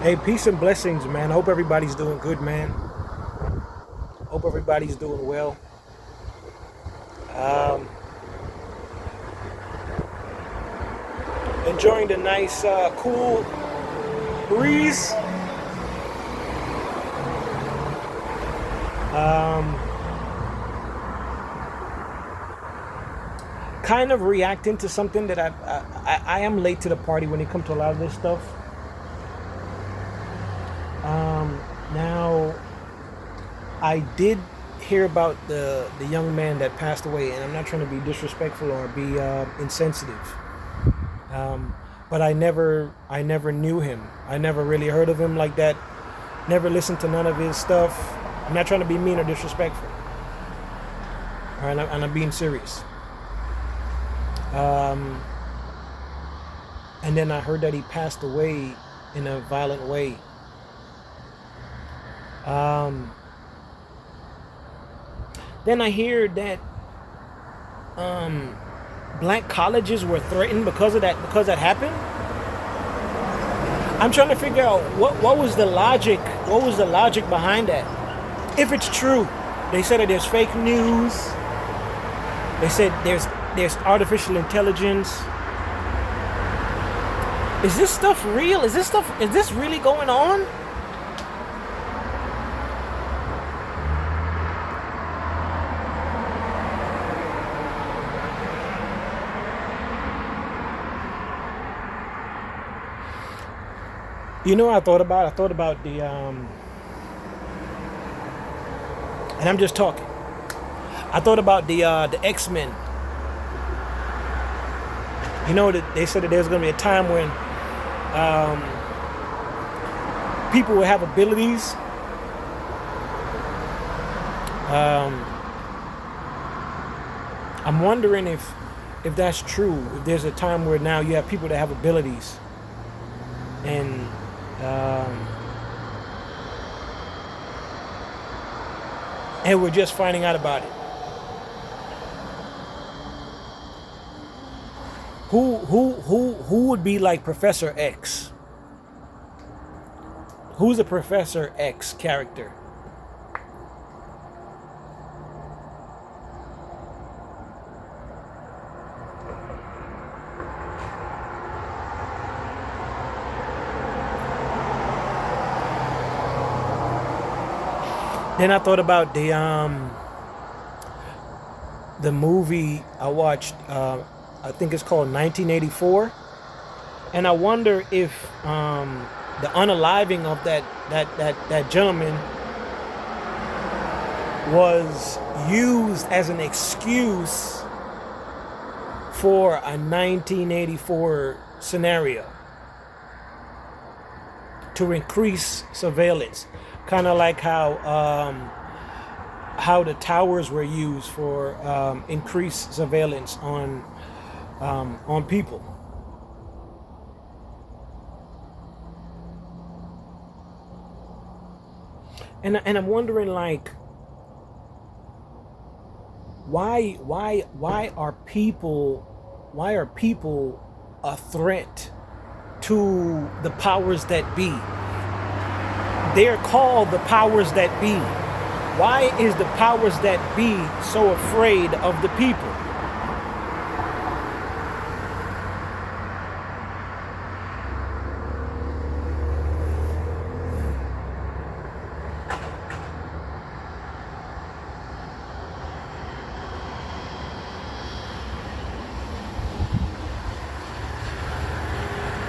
Hey, peace and blessings, man. Hope everybody's doing good, man. Hope everybody's doing well. Um, Enjoying the nice, cool breeze. Um, Kind of reacting to something that I am late to the party when it comes to a lot of this stuff. Now, I did hear about the young man that passed away, and I'm not trying to be disrespectful or be insensitive. But I never knew him. I never really heard of him like that. Never listened to none of his stuff. I'm not trying to be mean or disrespectful. All right, and I'm being serious. Um, and then I heard that he passed away in a violent way. Um, then I hear that um, black colleges were threatened because that happened. I'm trying to figure out what was the logic. What was the logic behind that? If it's true, they said that there's fake news. They said there's artificial intelligence. Is this stuff real? Is this really going on? You know what I thought about? I thought about and I'm just talking. I thought about the X-Men. You know that they said that there's going to be a time when um, people will have abilities. Um, I'm wondering if that's true. If there's a time where now you have people that have abilities, and um, and we're just finding out about it. Who would be like Professor X? Who's a Professor X character? Then I thought about the movie I watched. I think it's called 1984, and I wonder if the unaliving of that gentleman was used as an excuse for a 1984 scenario to increase surveillance, kind of like how the towers were used for increased surveillance on people. And I'm wondering, like, why are people a threat to the powers that be? They're called the powers that be. Why is the powers that be so afraid of the people?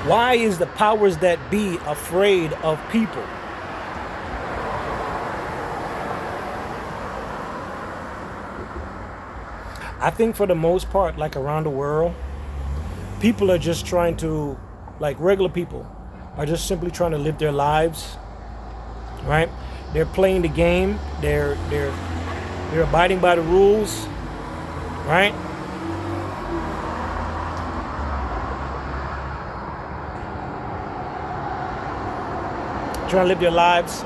Why is the powers that be afraid of people? I think for the most part, like around the world, people are just trying to, like regular people, are just simply trying to live their lives, right? They're playing the game. They're abiding by the rules, right? Trying to live their lives,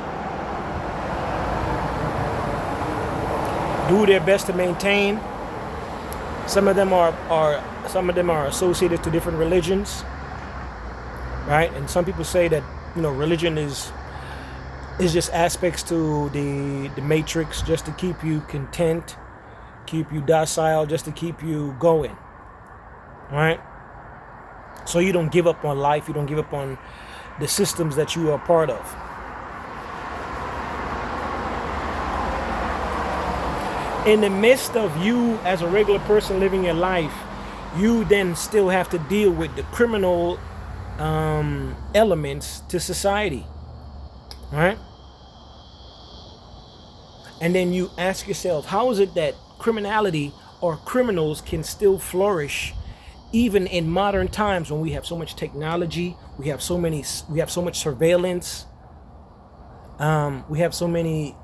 do their best to maintain. Some of them are associated to different religions, right? And some people say that religion is just aspects to the matrix, just to keep you content, keep you docile, just to keep you going. All right? So you don't give up on life, you don't give up on the systems that you are part of. In the midst of you as a regular person living your life, you then still have to deal with the criminal elements to society. All right? And then you ask yourself, how is it that criminality or criminals can still flourish even in modern times when we have so much technology, we have so much surveillance, we have so many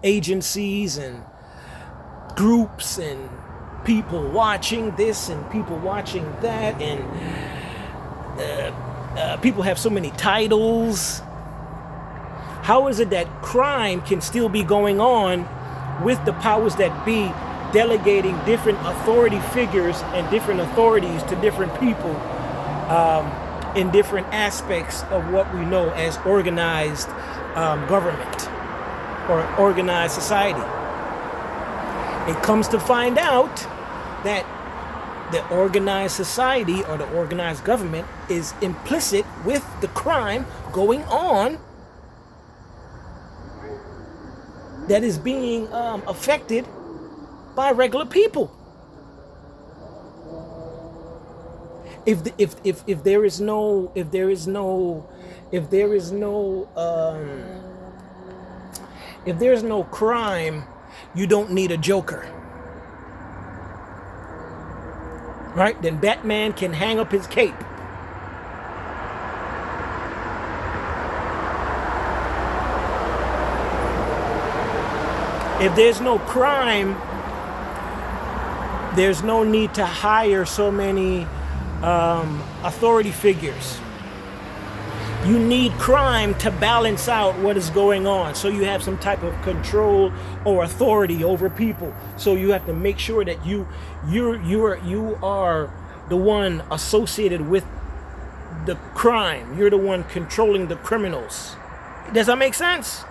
agencies and groups and people watching this and people watching that, and people have so many titles. How is it that crime can still be going on with the powers that be delegating different authority figures and different authorities to different people in different aspects of what we know as organized government or organized society? It comes to find out that the organized society or the organized government is implicit with the crime going on that is being affected by regular people. If there is no crime, you don't need a Joker. Right? Then Batman can hang up his cape. If there's no crime, there's no need to hire so many authority figures. You need crime to balance out what is going on, so you have some type of control or authority over people. So you have to make sure that you are the one associated with the crime. You're the one controlling the criminals. Does that make sense?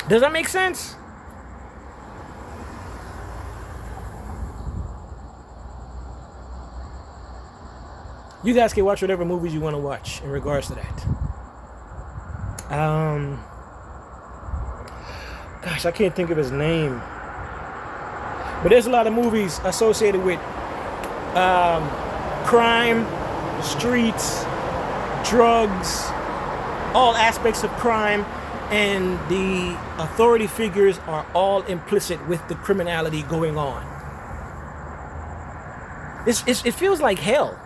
Does that make sense? You guys can watch whatever movies you want to watch in regards to that. Gosh, I can't think of his name. But there's a lot of movies associated with crime, streets, drugs, all aspects of crime. And the authority figures are all implicit with the criminality going on. It feels like hell.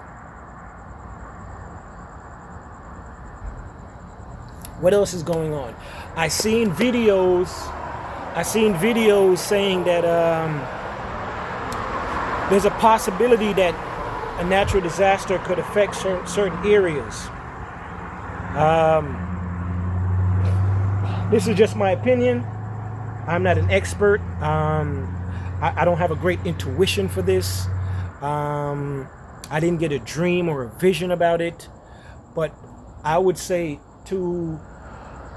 What else is going on? I seen videos saying that there's a possibility that a natural disaster could affect certain areas. This is just my opinion. I'm not an expert. I don't have a great intuition for this. I didn't get a dream or a vision about it. But I would say to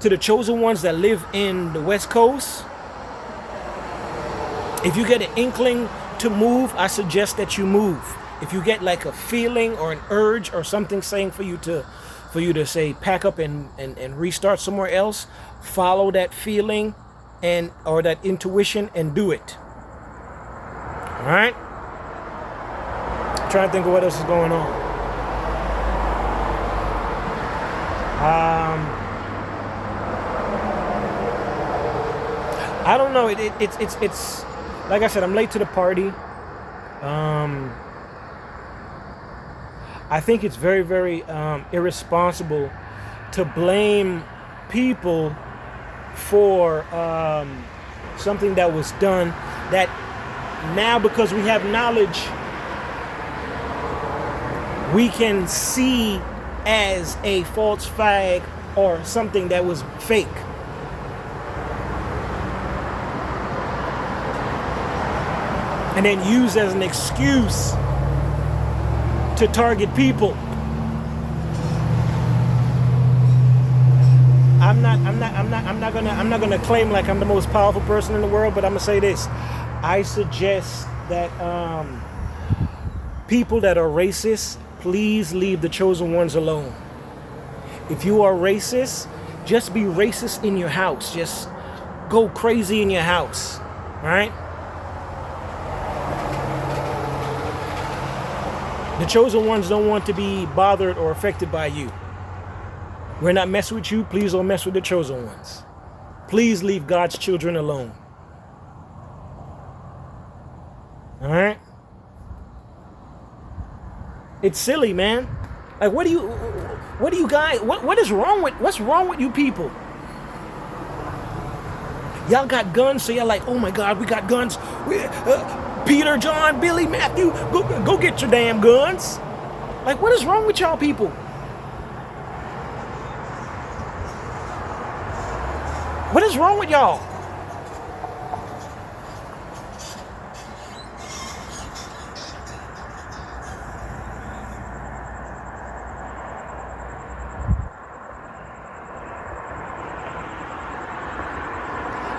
the chosen ones that live in the West Coast, if you get an inkling to move, I suggest that you move. If you get like a feeling or an urge or something saying for you to say pack up and restart somewhere else, follow that feeling or that intuition and do it. All right? I'm trying to think of what else is going on. I don't know. It's like I said, I'm late to the party. I think it's very, very irresponsible to blame people for something that was done that now, because we have knowledge, we can see as a false flag or something that was fake. And then use as an excuse to target people. I'm not gonna claim like I'm the most powerful person in the world, but I'm gonna say this. I suggest that people that are racist, please leave the chosen ones alone. If you are racist, just be racist in your house. Just go crazy in your house, all right? The chosen ones don't want to be bothered or affected by you. We're not messing with you. Please don't mess with the chosen ones. Please leave God's children alone. All right? It's silly, man. Like, what do you guys, what's wrong with you people? Y'all got guns, so y'all like, oh my God, we got guns. Peter, John, Billy, Matthew, go get your damn guns. Like, what is wrong with y'all people? What is wrong with y'all?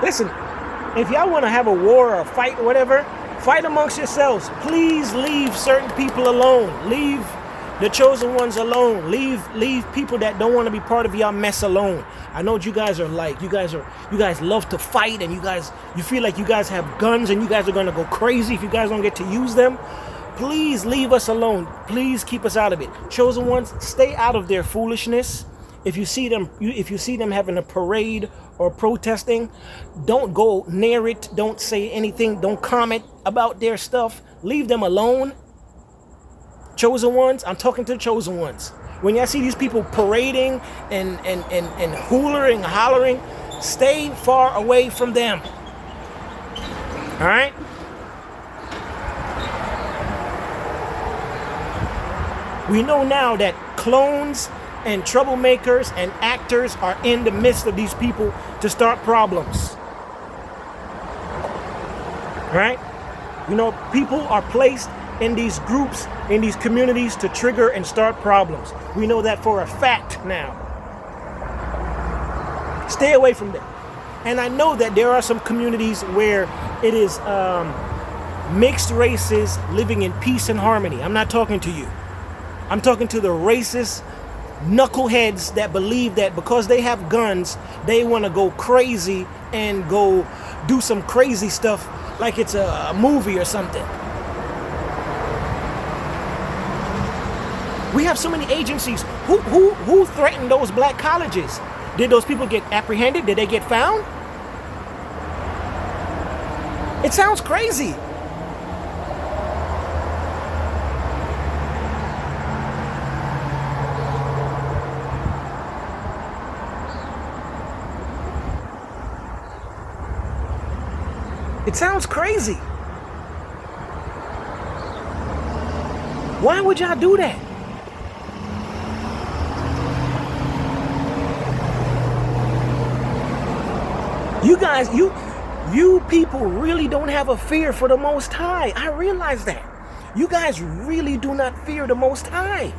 Listen, if y'all want to have a war or a fight or whatever, fight amongst yourselves. Please leave certain people alone. Leave the chosen ones alone. Leave people that don't want to be part of y'all mess alone. I know what you guys are like. You guys love to fight, and you feel like you guys have guns, and you guys are gonna go crazy if you guys don't get to use them. Please leave us alone. Please keep us out of it. Chosen ones, stay out of their foolishness. If you see them having a parade or protesting, don't go near it. Don't say anything. Don't comment about their stuff. Leave them alone. Chosen ones, I'm talking to the chosen ones. When y'all see these people parading and hollering, stay far away from them. All right? We know now that clones and troublemakers and actors are in the midst of these people to start problems. All right? You know, people are placed in these groups, in these communities to trigger and start problems. We know that for a fact now. Stay away from them. And I know that there are some communities where it is mixed races living in peace and harmony. I'm not talking to you. I'm talking to the racist knuckleheads that believe that because they have guns, they want to go crazy and go do some crazy stuff like it's a movie or something. We have so many agencies. Who threatened those black colleges? Did those people get apprehended? Did they get found? It sounds crazy. It sounds crazy. Why would y'all do that? You guys, you people really don't have a fear for the Most High. I realize that. You guys really do not fear the Most High.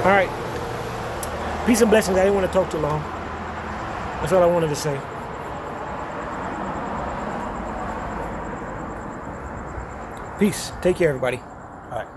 All right. Peace and blessings. I didn't want to talk too long. That's all I wanted to say. Peace. Take care, everybody. All right.